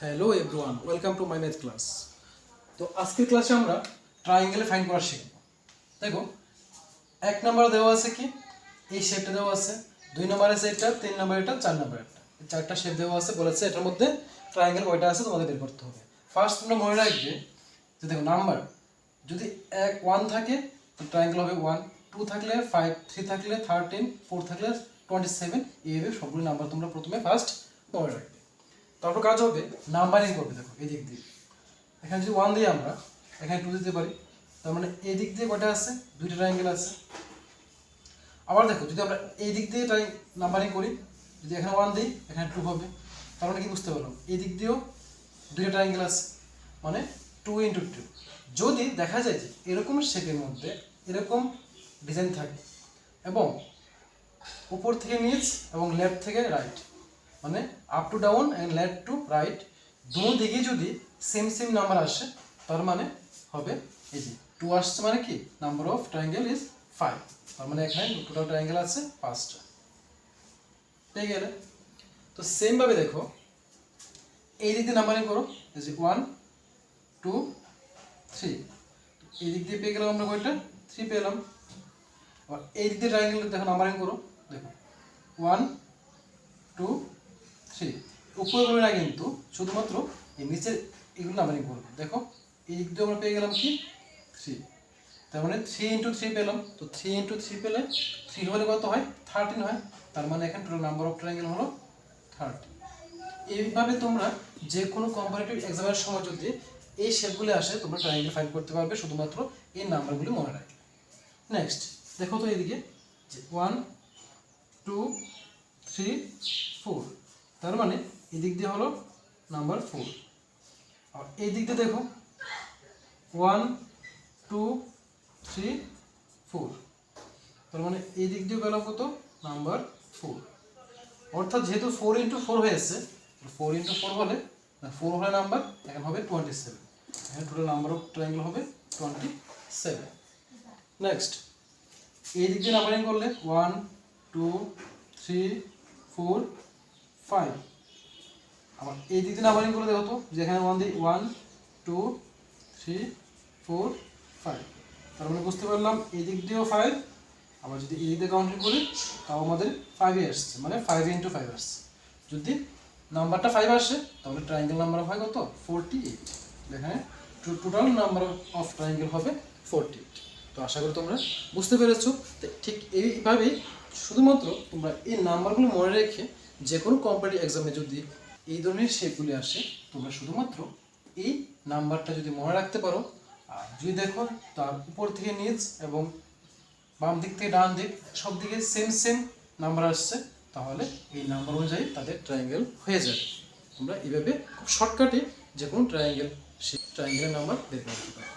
Hello everyone, welcome to my math class. তো আজকের ক্লাসে আমরা ট্রায়াঙ্গেলে ফাইন্ড করা শিখব। দেখো, এক নম্বরে দেওয়া আছে কি এই শেপটা দেওয়া আছে, দুই নম্বরে আছে এটা, তিন নম্বরে এটা, চার নম্বরে একটা, চারটা শেপ দেওয়া আছে। বলেছে এটার মধ্যে ট্রায়াঙ্গেল কয়টা আছে তোমাদের বের করতে হবে। ফার্স্ট তোমরা মনে রাখবে যে দেখো, নাম্বার যদি 1 থাকে তো ট্রায়াঙ্গেল হবে 1, 2 থাকলে 5, 3 থাকলে 13, 4 থাকলে 27, এইভাবে সবগুলো নাম্বার তোমরা প্রথমে ফার্স্ট মনে রাখবে। তারপর কাজ হবে নাম্বারিং করবে। দেখো এই দিক দিয়ে, এখানে যদি 1 দিই আমরা, এখানে 2 দিতে পারি, তার মানে এই দিক দিয়ে কয়টা আছে, দুইটা ট্রায়াঙ্গেল আছে। আবার দেখো, যদি আমরা এই দিক দিয়ে নাম্বারিং করি, যদি এখানে 1 দিই, এখানে 2 হবে, তার মানে কি বুঝতে পারলাম, এই দিক দিয়েও দুইটা ট্রায়াঙ্গেল আছে, মানে 2 × 2। যদি দেখা যায় যে এরকম শেপের মধ্যে এরকম ডিজাইন থাকে এবং উপর থেকে নিচ এবং লেফট থেকে রাইট, মানে up to down and left to right, দু দিকে যদি সেম সেম নাম্বার আসে, তার মানে হবে এই যে 2 আসছে, মানে কি নাম্বার অফ ট্রায়াঙ্গেল ইজ 5। তার মানে এখানে টোটাল ট্রায়াঙ্গেল আছে 5টা। পেয়ে গেলে? তো সেম ভাবে দেখো, এই দিক দিয়ে নাম্বারিং করো, এই যে 1, 2, 3, এই দিক দিয়ে পেয়ে গেলাম আমরা কয়টা, 3 পেলাম। আর এই দিক দিয়ে ট্রায়াঙ্গেল দেখো নাম্বারিং করো, দেখো 1, 2, 3, উপরে করবে না কিন্তু, শুধুমাত্র এই নিচের এগুলো নাম্বারিং করবে। দেখো এই দিক দিয়ে আমরা পেয়ে গেলাম কি 3, তার মানে 3 × 3 পেলাম। তো 3 × 3 পেলে 3 হলে কত হয়, 13 হয়। তার মানে এখানে টোটাল নাম্বার অফ ট্রায়াঙ্গেল হলো 30। এইভাবে তোমরা যে কোনো কম্পারেটিভ এক্সামের সময় যদি এই শেপগুলো আসে, তোমরা ট্রায়াঙ্গেল ফাইন্ড করতে পারবে শুধুমাত্র এই নাম্বারগুলো মনে রাখবে। নেক্সট দেখো তো এইদিকে, যে 1, 2, 3, 4, তার মানে এই দিক দিয়ে হলো নাম্বার 4। আর এই দিক দিয়ে দেখো 1, 2, 3, 4, তার মানে এই দিক দিয়ে পেলাম কত, নাম্বার 4। অর্থাৎ যেহেতু 4 × 4 হয়েছে, 4 × 4 হলে 4 হলে নাম্বার, এখন হবে 27। এখানে টোটাল নাম্বার অফ ট্রায়াঙ্গেল হবে 27। নেক্সট এই দিক দিয়ে নাম্বারিং করলে 1, 2, 3, 4, 5। আবার এই দিক দিয়ে নাম্বারিং করে দেখো তো, যেখানে 1 দিই, 1, 2, 3, 4, 5, তার মানে বুঝতে পারলাম এই দিক দিয়েও 5। আবার যদি এই দিক দিয়ে কাউন্টিং করি, তাও আমাদের 5 আসছে, মানে 5 × 5 আসছে। যদি নাম্বারটা 5 আসে, তাহলে ট্রায়াঙ্গেল নাম্বার হয় কত, 48। এখানে টোটাল নাম্বার অফ ট্রায়াঙ্গেল হবে 48। তো আশা করি তোমরা বুঝতে পেরেছো। ঠিক এইভাবেই শুধুমাত্র তোমরা এই নাম্বারগুলো মনে রেখে যে কোনো কম্পিটিটিভ এক্সামে যদি এই ধরনের শেপগুলি আসে, তোমরা শুধুমাত্র এই নাম্বারটা যদি মনে রাখতে পারো, আর যদি দেখো তার উপর থেকে নিচ এবং বাম দিক থেকে ডান দিক সব দিকে সেম সেম নাম্বার আসছে, তাহলে এই নাম্বার অনুযায়ী তাদের ট্রায়াঙ্গেল হয়ে যাবে। তোমরা এইভাবে খুব শর্টকাটে যে কোনো ট্রায়াঙ্গেল, সেই ট্রায়াঙ্গেলের নাম্বার বের করতে পারো।